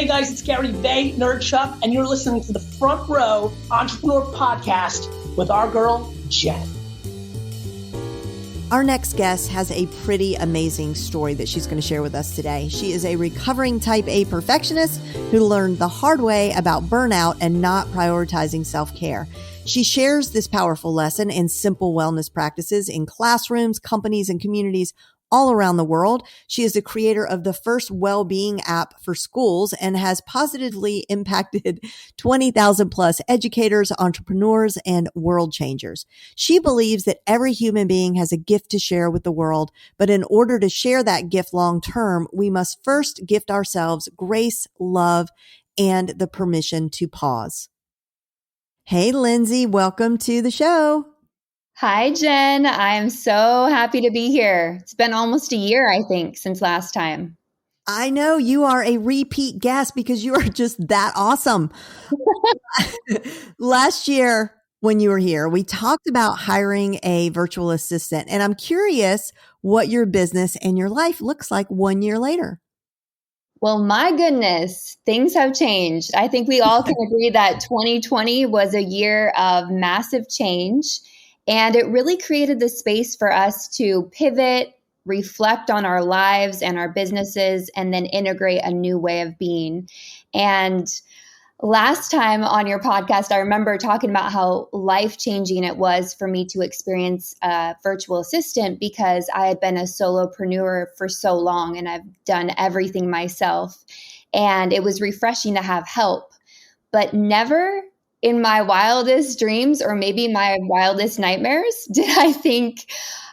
Hey guys, it's Gary Vay, Nerdchuck, and you're listening to the Front Row Entrepreneur Podcast with our girl, Jen. Our next guest has a pretty amazing story that she's going to share with us today. She is a recovering type A perfectionist who learned the hard way about burnout and not prioritizing self-care. She shares this powerful lesson in simple wellness practices in classrooms, companies, and communities all around the world. She is the creator of the first well-being app for schools and has positively impacted 20,000 plus educators, entrepreneurs, and world changers. She believes that every human being has a gift to share with the world, but in order to share that gift long term, we must first gift ourselves grace, love, and the permission to pause. Hey, Lyndsay, welcome to the show. Hi, Jen. I am so happy to be here. It's been almost a year, I think, since last time. I know you are a repeat guest because you are just that awesome. Last year, when you were here, we talked about hiring a virtual assistant, and I'm curious what your business and your life looks like 1 year later. Well, my goodness, things have changed. I think we all can agree that 2020 was a year of massive change. And it really created the space for us to pivot, reflect on our lives and our businesses, and then integrate a new way of being. And last time on your podcast, I remember talking about how life-changing it was for me to experience a virtual assistant because I had been a solopreneur for so long and I've done everything myself. And it was refreshing to have help, but never in my wildest dreams, or maybe my wildest nightmares, did I think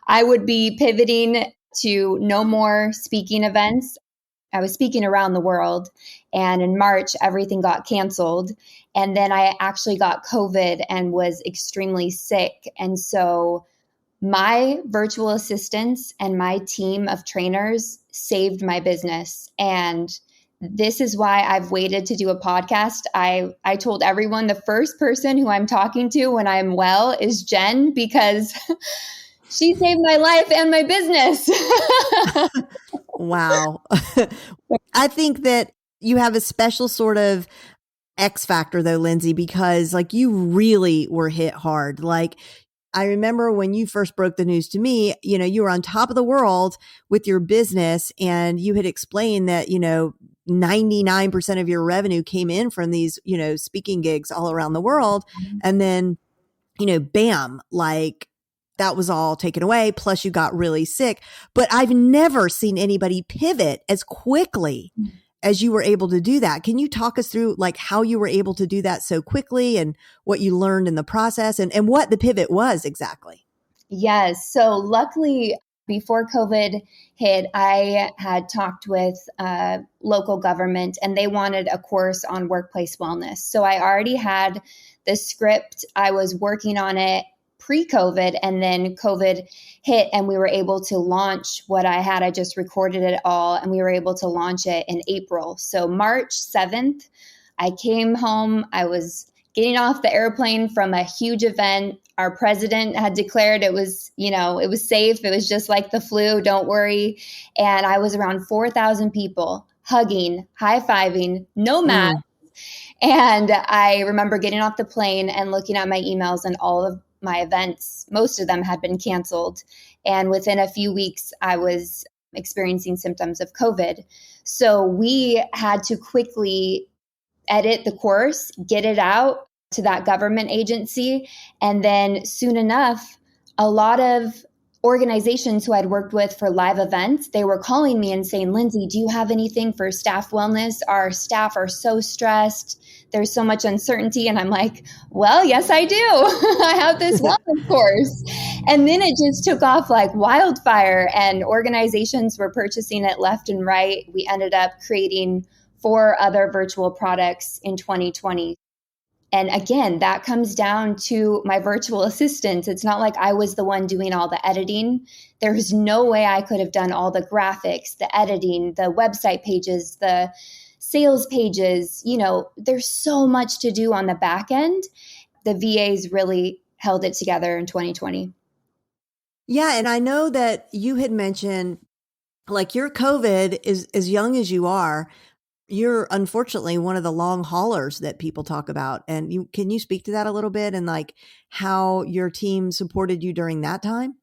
I would be pivoting to no more speaking events. I was speaking around the world, and in March, everything got canceled. And then I actually got COVID and was extremely sick. And so my virtual assistants and my team of trainers saved my business. And this is why I've waited to do a podcast. I told everyone the first person who I'm talking to when I'm well is Jen because she saved my life and my business. Wow. I think that you have a special sort of X factor though, Lyndsay, because like you really were hit hard. Like I remember when you first broke the news to me, you know, you were on top of the world with your business and you had explained that, you know, 99% of your revenue came in from these, you know, speaking gigs all around the world. And then, you know, bam, like that was all taken away. Plus you got really sick, but I've never seen anybody pivot as quickly as you were able to do that. Can you talk us through like how you were able to do that so quickly and what you learned in the process and what the pivot was exactly? Yes. So luckily, before COVID hit, I had talked with local government and they wanted a course on workplace wellness. So I already had the script. I was working on it pre-COVID, and then COVID hit and we were able to launch what I had. I just recorded it all and we were able to launch it in April. So March 7th, I came home. I was getting off the airplane from a huge event. Our president had declared it was, you know, it was safe. It was just like the flu. Don't worry. And I was around 4,000 people hugging, high-fiving, no mask. And I remember getting off the plane and looking at my emails and all of my events, most of them had been canceled. And within a few weeks, I was experiencing symptoms of COVID. So we had to quickly edit the course, get it out to that government agency. And then soon enough, a lot of organizations who I'd worked with for live events, they were calling me and saying, Lyndsay, do you have anything for staff wellness? Our staff are so stressed. There's so much uncertainty. And I'm like, well, yes, I do. I have this wellness course. And then it just took off like wildfire and organizations were purchasing it left and right. We ended up creating 4 other virtual products in 2020. And again, that comes down to my virtual assistants. It's not like I was the one doing all the editing. There's no way I could have done all the graphics, the editing, the website pages, the sales pages. You know, there's so much to do on the back end. The VAs really held it together in 2020. Yeah. And I know that you had mentioned like your COVID is as young as you are. You're unfortunately one of the long haulers that people talk about. And can you speak to that a little bit and like how your team supported you during that time?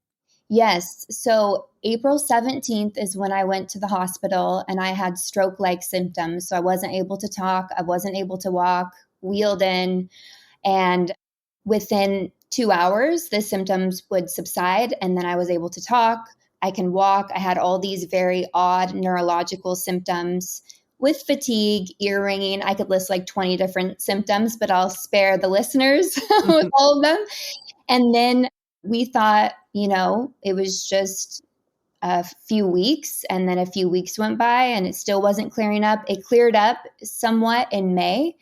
Yes. So April 17th is when I went to the hospital and I had stroke-like symptoms. So I wasn't able to talk. I wasn't able to walk, wheeled in. And within 2 hours, the symptoms would subside. And then I was able to talk. I can walk. I had all these very odd neurological symptoms with fatigue, ear ringing. I could list like 20 different symptoms, but I'll spare the listeners with all of them. And then we thought, it was just a few weeks. And then a few weeks went by and it still wasn't clearing up. It cleared up somewhat in May.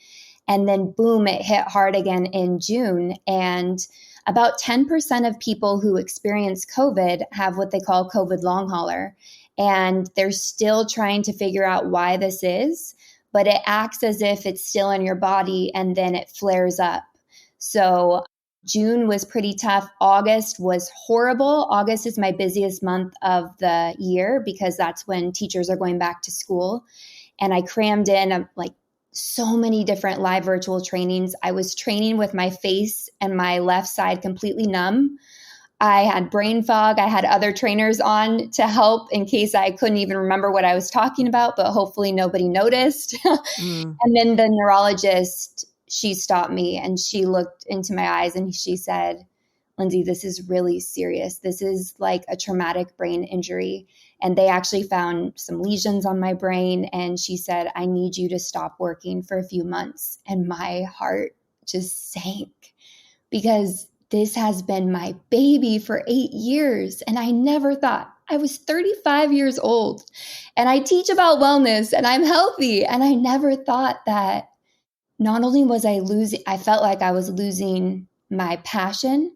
And then boom, it hit hard again in June. And about 10% of people who experience COVID have what they call COVID long hauler. And they're still trying to figure out why this is, but it acts as if it's still in your body and then it flares up. So June was pretty tough. August was horrible. August is my busiest month of the year because that's when teachers are going back to school. And I crammed in like so many different live virtual trainings. I was training with my face and my left side completely numb. I had brain fog. I had other trainers on to help in case I couldn't even remember what I was talking about, but hopefully nobody noticed. And then the neurologist, she stopped me and she looked into my eyes and she said, "Lyndsay, this is really serious. This is like a traumatic brain injury." And they actually found some lesions on my brain. And she said, "I need you to stop working for a few months." And my heart just sank because this has been my baby for 8 years. And I never thought. I was 35 years old and I teach about wellness and I'm healthy. And I never thought that not only was I felt like I was losing my passion,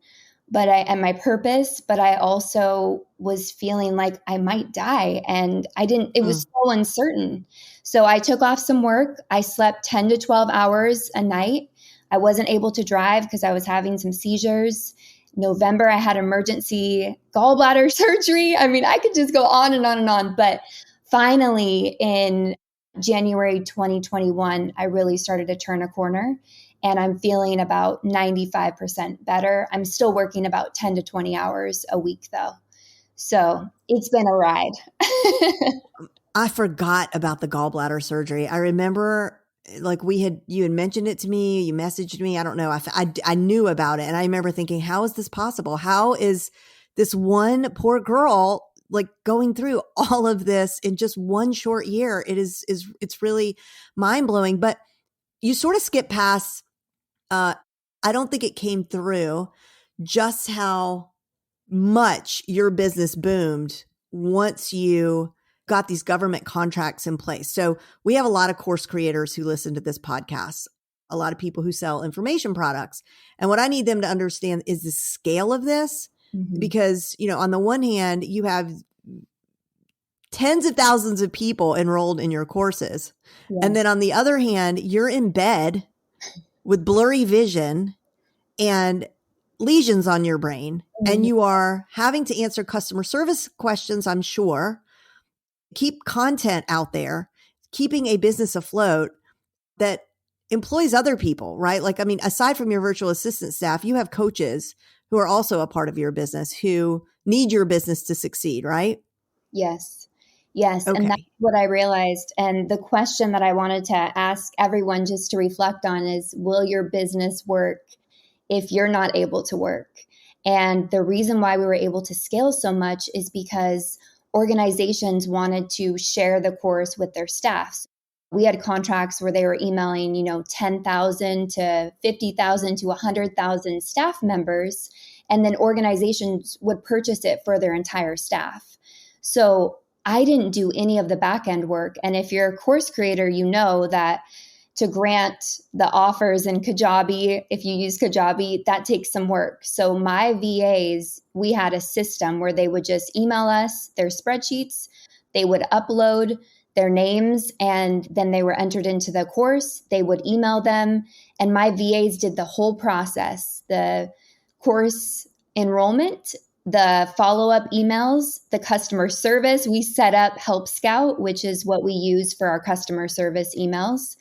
and my purpose, but I also was feeling like I might die. And it was so uncertain. So I took off some work. I slept 10 to 12 hours a night. I wasn't able to drive because I was having some seizures. November, I had emergency gallbladder surgery. I mean, I could just go on and on and on. But finally, in January 2021, I really started to turn a corner. And I'm feeling about 95% better. I'm still working about 10 to 20 hours a week, though. So it's been a ride. I forgot about the gallbladder surgery. I remember like you had mentioned it to me, you messaged me. I don't know. I knew about it. And I remember thinking, how is this possible? How is this one poor girl like going through all of this in just one short year? It's really mind blowing, but you sort of skip past, I don't think it came through just how much your business boomed once you got these government contracts in place. So we have a lot of course creators who listen to this podcast, a lot of people who sell information products. And what I need them to understand is the scale of this, because, on the one hand, you have tens of thousands of people enrolled in your courses. Yes. And then on the other hand, you're in bed with blurry vision and lesions on your brain, and you are having to answer customer service questions, I'm sure, keep content out there, keeping a business afloat that employs other people, right? Like, I mean, aside from your virtual assistant staff, you have coaches who are also a part of your business who need your business to succeed, right? Yes. Yes. Okay. And that's what I realized. And the question that I wanted to ask everyone just to reflect on is, will your business work if you're not able to work? And the reason why we were able to scale so much is because organizations wanted to share the course with their staffs. We had contracts where they were emailing, 10,000 to 50,000 to 100,000 staff members, and then organizations would purchase it for their entire staff. So I didn't do any of the back end work. And if you're a course creator, you know that to grant the offers in Kajabi, if you use Kajabi, that takes some work. So my VAs, we had a system where they would just email us their spreadsheets, they would upload their names, and then they were entered into the course. They would email them, and my VAs did the whole process, the course enrollment, the follow-up emails, the customer service. We set up Help Scout, which is what we use for our customer service emails.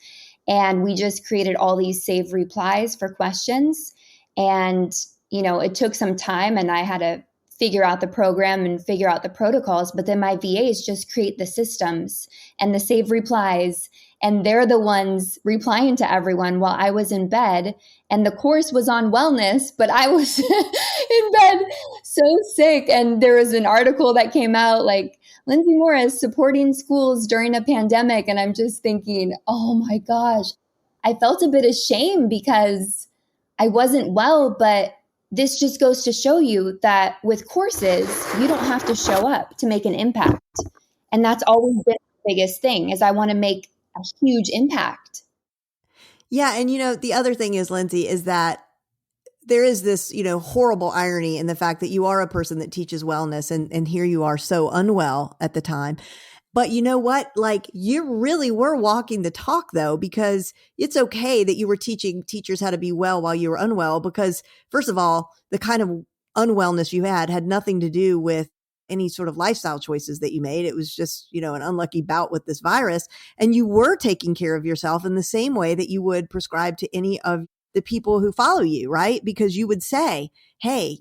And we just created all these saved replies for questions. And, it took some time and I had to figure out the program and figure out the protocols. But then my VAs just create the systems and the saved replies. And they're the ones replying to everyone while I was in bed. And the course was on wellness, but I was in bed so sick. And there was an article that came out like Lyndsay Morris supporting schools during a pandemic. And I'm just thinking, oh my gosh, I felt a bit ashamed because I wasn't well, but this just goes to show you that with courses, you don't have to show up to make an impact. And that's always been the biggest thing is I want to make a huge impact. Yeah. And, the other thing is, Lyndsay, is that there is this, horrible irony in the fact that you are a person that teaches wellness and here you are so unwell at the time. But you know what? Like you really were walking the talk though, because it's okay that you were teaching teachers how to be well while you were unwell, because first of all, the kind of unwellness you had nothing to do with any sort of lifestyle choices that you made. It was just, an unlucky bout with this virus. And you were taking care of yourself in the same way that you would prescribe to any of the people who follow you, right? Because you would say, hey,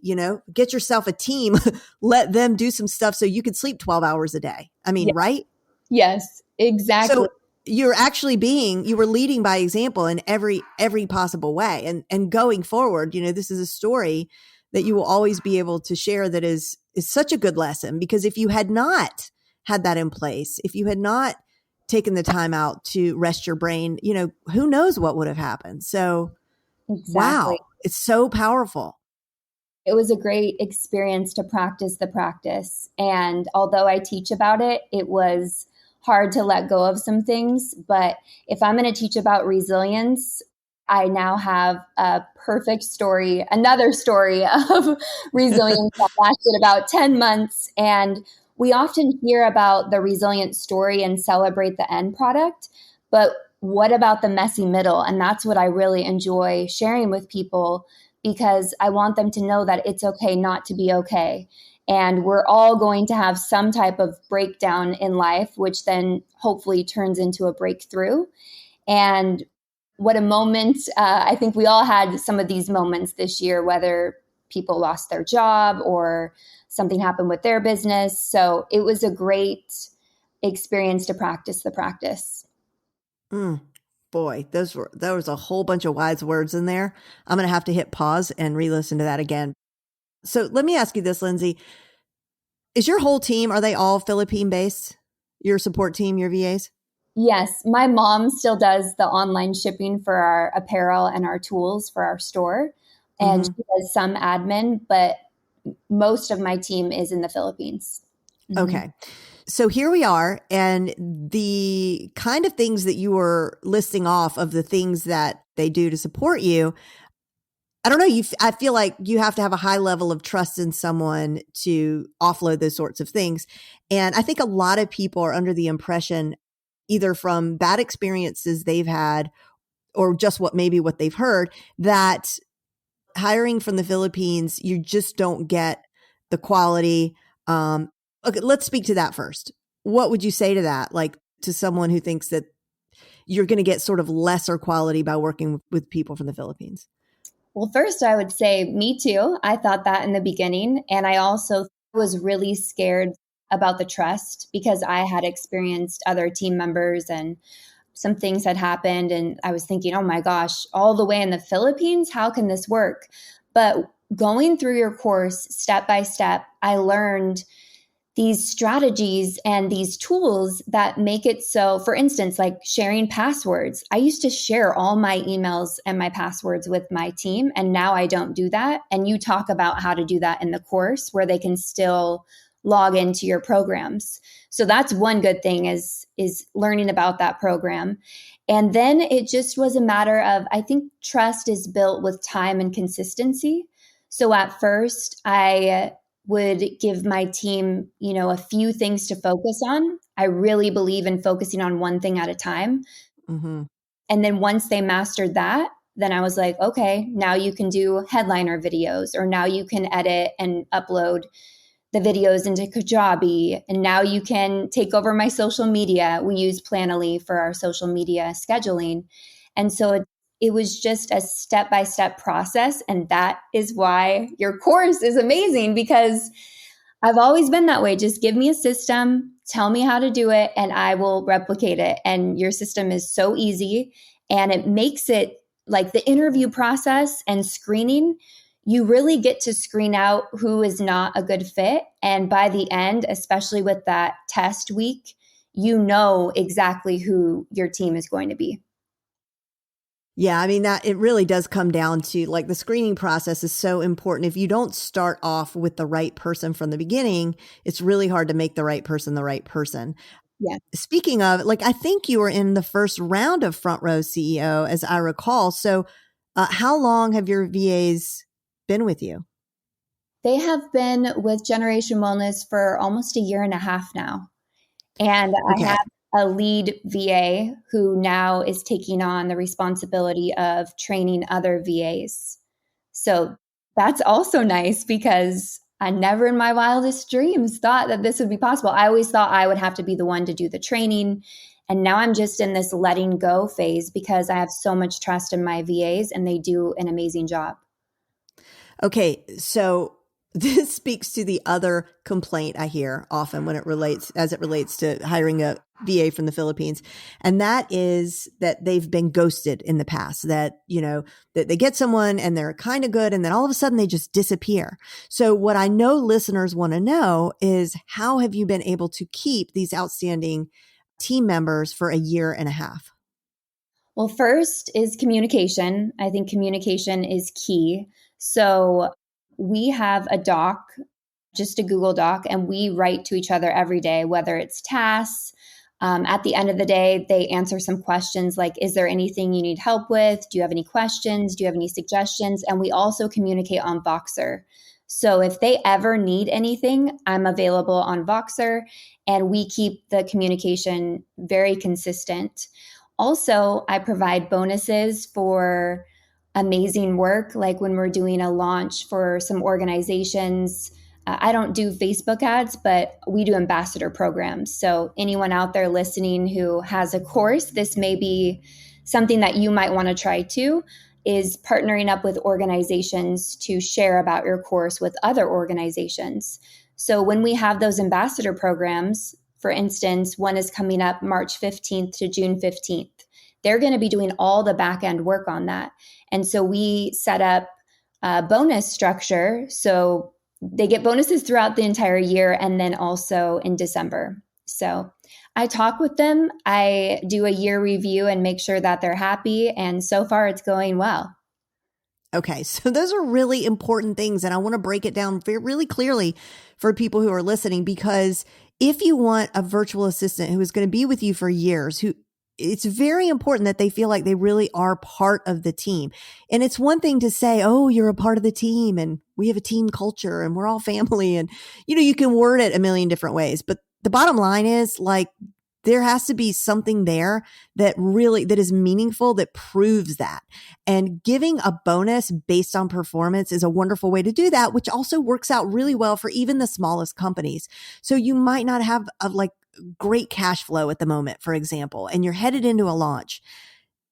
get yourself a team, let them do some stuff so you can sleep 12 hours a day. I mean, right? Yes, exactly. So you're actually you were leading by example in every possible way. And going forward, this is a story that you will always be able to share that is such a good lesson, because if you had not had that in place, if you had not taken the time out to rest your brain, who knows what would have happened. So exactly. Wow, it's so powerful. It was a great experience to practice the practice. And although I teach about it, it was hard to let go of some things. But if I'm going to teach about resilience, I now have a perfect story, another story of resilience that lasted about 10 months. And we often hear about the resilient story and celebrate the end product. But what about the messy middle? And that's what I really enjoy sharing with people, because I want them to know that it's okay not to be okay. And we're all going to have some type of breakdown in life, which then hopefully turns into a breakthrough. And what a moment. I think we all had some of these moments this year, whether people lost their job or something happened with their business. So it was a great experience to practice the practice. Boy, there was a whole bunch of wise words in there. I'm going to have to hit pause and re-listen to that again. So let me ask you this, Lyndsay. Is your whole team, are they all Philippine based? Your support team, your VAs? Yes. My mom still does the online shipping for our apparel and our tools for our store. And she does some admin, but most of my team is in the Philippines. Okay. So here we are, and the kind of things that you were listing off of the things that they do to support you, I don't know, I feel like you have to have a high level of trust in someone to offload those sorts of things. And I think a lot of people are under the impression, either from bad experiences they've had or just what they've heard, that hiring from the Philippines, you just don't get the quality. Okay, let's speak to that first. What would you say to that? Like to someone who thinks that you're going to get sort of lesser quality by working with people from the Philippines? Well, first I would say me too. I thought that in the beginning. And I also was really scared about the trust because I had experienced other team members and some things had happened. And I was thinking, oh my gosh, all the way in the Philippines, how can this work? But going through your course step by step, I learned these strategies and these tools that make it so, for instance, like sharing passwords. I used to share all my emails and my passwords with my team, and now I don't do that. And you talk about how to do that in the course where they can still log into your programs. So that's one good thing is learning about that program. And then it just was a matter of, I think trust is built with time and consistency. So at first I would give my team, a few things to focus on. I really believe in focusing on one thing at a time. Mm-hmm. And then once they mastered that, then I was like, okay, now you can do headliner videos, or now you can edit and upload the videos into Kajabi. And now you can take over my social media. We use Planoly for our social media scheduling. And so it was just a step-by-step process. And that is why your course is amazing, because I've always been that way. Just give me a system, tell me how to do it, and I will replicate it. And your system is so easy, and it makes it like the interview process and screening. You really get to screen out who is not a good fit. And by the end, especially with that test week, you know exactly who your team is going to be. Yeah, I mean, that it really does come down to like the screening process is so important. If you don't start off with the right person from the beginning, it's really hard to make the right person. Yeah. Speaking of, like, I think you were in the first round of Front Row CEO, as I recall. So how long have your VAs been with you? They have been with Generation Wellness for almost a year and a half now. And Okay. I have a lead VA who now is taking on the responsibility of training other VAs. So that's also nice, because I never in my wildest dreams thought that this would be possible. I always thought I would have to be the one to do the training. And now I'm just in this letting go phase, because I have so much trust in my VAs and they do an amazing job. Okay. So this speaks to the other complaint I hear often as it relates to hiring a VA from the Philippines. And that is that they've been ghosted in the past, that, that they get someone and they're kind of good, and then all of a sudden they just disappear. So what I know listeners want to know is, how have you been able to keep these outstanding team members for a year and a half? Well, first is communication. I think communication is key. So we have a doc, just a Google Doc, and we write to each other every day, whether it's tasks. At the end of the day, they answer some questions like, is there anything you need help with? Do you have any questions? Do you have any suggestions? And we also communicate on Voxer. So if they ever need anything, I'm available on Voxer, and we keep the communication very consistent. Also, I provide bonuses for amazing work, like when we're doing a launch for some organizations. I don't do Facebook ads, but we do ambassador programs. So anyone out there listening who has a course, this may be something that you might want to try too, is partnering up with organizations to share about your course with other organizations. So when we have those ambassador programs, for instance, one is coming up March 15th to June 15th. They're going to be doing all the back end work on that. And so we set up a bonus structure. So they get bonuses throughout the entire year, and then also in December. So I talk with them. I do a year review and make sure that they're happy. And so far it's going well. Okay, so those are really important things, and I want to break it down really clearly for people who are listening, because if you want a virtual assistant who is going to be with you for years, it's very important that they feel like they really are part of the team. And it's one thing to say, oh, you're a part of the team and we have a team culture and we're all family, and you can word it a million different ways, but the bottom line is, like, there has to be something there that is meaningful, that proves that. And giving a bonus based on performance is a wonderful way to do that, which also works out really well for even the smallest companies. So you might not have great cash flow at the moment, for example, and you're headed into a launch.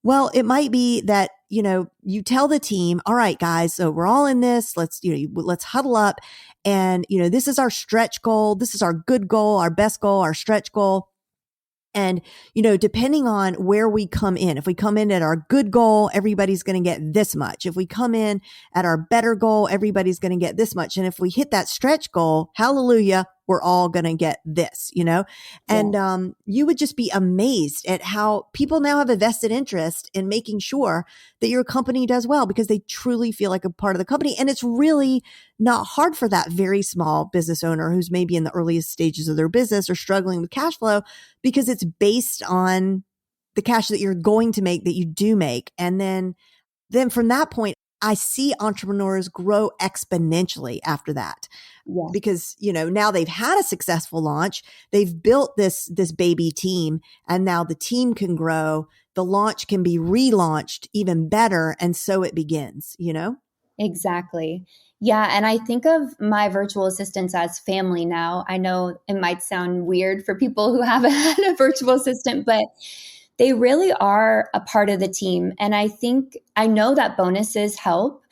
Well, it might be that, you tell the team, all right, guys, so we're all in this. Let's huddle up, and, this is our stretch goal. This is our good goal, our best goal, our stretch goal. And, depending on where we come in, if we come in at our good goal, everybody's going to get this much. If we come in at our better goal, everybody's going to get this much. And if we hit that stretch goal, hallelujah, we're all going to get this, And you would just be amazed at how people now have a vested interest in making sure that your company does well, because they truly feel like a part of the company. And it's really not hard for that very small business owner who's maybe in the earliest stages of their business or struggling with cash flow, because it's based on the cash that you're going to make, that you do make. And then from that point, I see entrepreneurs grow exponentially after that. Yeah. Because, now they've had a successful launch, they've built this baby team, and now the team can grow. the launch can be relaunched even better. And so it begins, you know? Exactly. Yeah. And I think of my virtual assistants as family now. I know it might sound weird for people who haven't had a virtual assistant, but they really are a part of the team. And I know that bonuses help,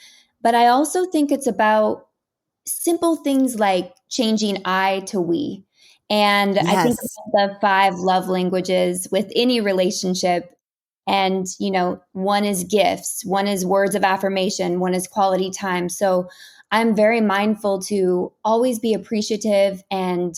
but I also think it's about simple things like changing I to we. And Yes. I think the 5 love languages with any relationship. And, one is gifts, one is words of affirmation, one is quality time. So I'm very mindful to always be appreciative and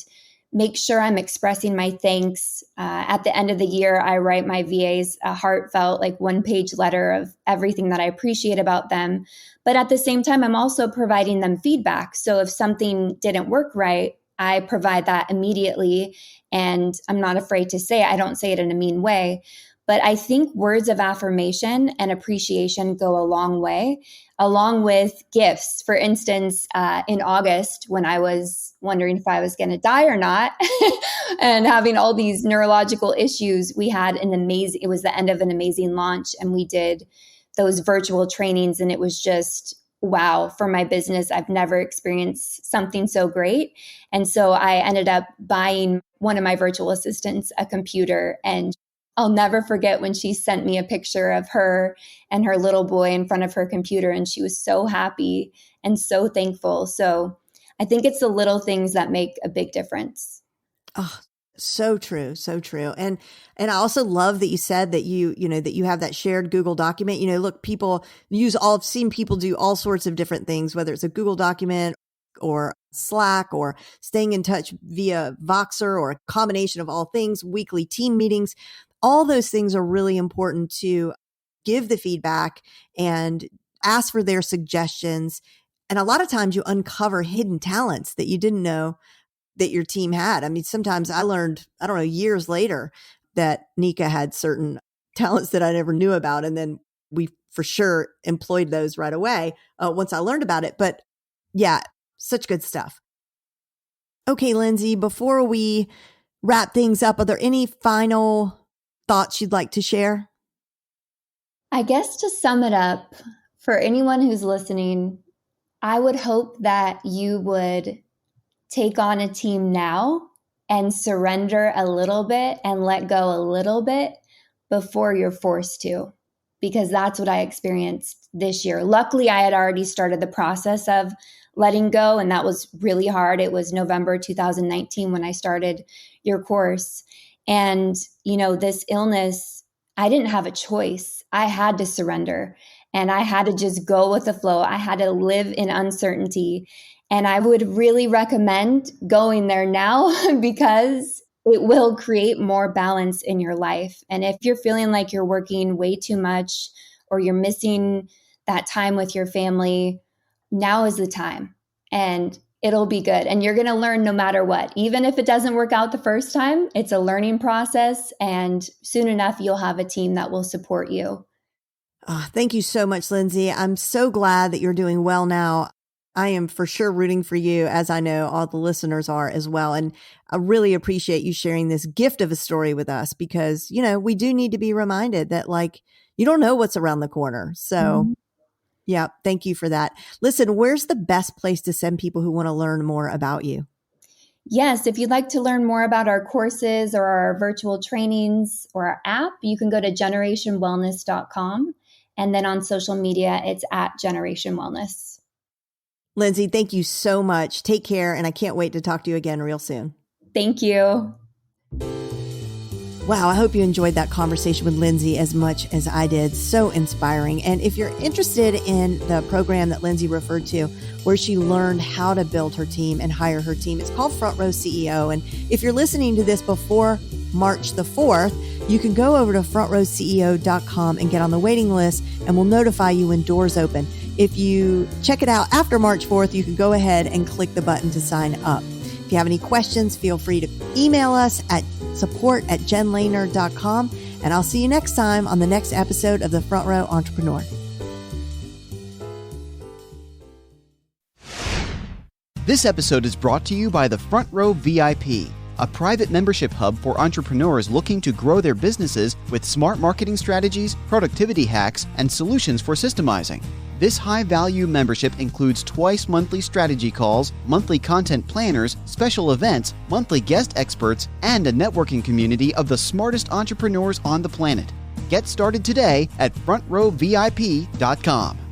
make sure I'm expressing my thanks. At the end of the year, I write my VAs a heartfelt, 1-page letter of everything that I appreciate about them. But at the same time, I'm also providing them feedback. So if something didn't work right, I provide that immediately. And I'm not afraid to say it. I don't say it in a mean way. But I think words of affirmation and appreciation go a long way, along with gifts. For instance, in August, when I was wondering if I was going to die or not and having all these neurological issues, it was the end of an amazing launch. And we did those virtual trainings, and it was just, wow, for my business. I've never experienced something so great. And so I ended up buying one of my virtual assistants a computer, and I'll never forget when she sent me a picture of her and her little boy in front of her computer, and she was so happy and so thankful. So I think it's the little things that make a big difference. Oh, so true. So true. And I also love that you said that that you have that shared Google document. Look, I've seen people do all sorts of different things, whether it's a Google document or Slack or staying in touch via Voxer or a combination of all things, weekly team meetings. All those things are really important to give the feedback and ask for their suggestions. And a lot of times you uncover hidden talents that you didn't know that your team had. I mean, sometimes I learned, years later that Nika had certain talents that I never knew about. And then we for sure employed those right away once I learned about it. But yeah, such good stuff. Okay, Lyndsay, before we wrap things up, are there any final thoughts you'd like to share? I guess to sum it up, for anyone who's listening, I would hope that you would take on a team now and surrender a little bit and let go a little bit before you're forced to, because that's what I experienced this year. Luckily, I had already started the process of letting go, and that was really hard. It was November 2019 when I started your course. And, this illness, I didn't have a choice. I had to surrender, and I had to just go with the flow. I had to live in uncertainty. And I would really recommend going there now because it will create more balance in your life. And if you're feeling like you're working way too much or you're missing that time with your family, now is the time, and it'll be good. And you're going to learn no matter what. Even if it doesn't work out the first time, it's a learning process. And soon enough, you'll have a team that will support you. Oh, thank you so much, Lyndsay. I'm so glad that you're doing well now. I am for sure rooting for you, as I know all the listeners are as well. And I really appreciate you sharing this gift of a story with us because, we do need to be reminded that you don't know what's around the corner. So yeah, thank you for that. Listen, where's the best place to send people who want to learn more about you? Yes, if you'd like to learn more about our courses or our virtual trainings or our app, you can go to generationwellness.com. And then on social media, it's at Generation Wellness. Lyndsay, thank you so much. Take care. And I can't wait to talk to you again real soon. Thank you. Wow, I hope you enjoyed that conversation with Lyndsay as much as I did. So inspiring. And if you're interested in the program that Lyndsay referred to, where she learned how to build her team and hire her team, it's called Front Row CEO. And if you're listening to this before March the 4th, you can go over to frontrowceo.com and get on the waiting list, and we'll notify you when doors open. If you check it out after March 4th, you can go ahead and click the button to sign up. If you have any questions, feel free to email us at support@jenlehner.com. And I'll see you next time on the next episode of The Front Row Entrepreneur. This episode is brought to you by the Front Row VIP, a private membership hub for entrepreneurs looking to grow their businesses with smart marketing strategies, productivity hacks, and solutions for systemizing. This high-value membership includes twice monthly strategy calls, monthly content planners, special events, monthly guest experts, and a networking community of the smartest entrepreneurs on the planet. Get started today at frontrowvip.com.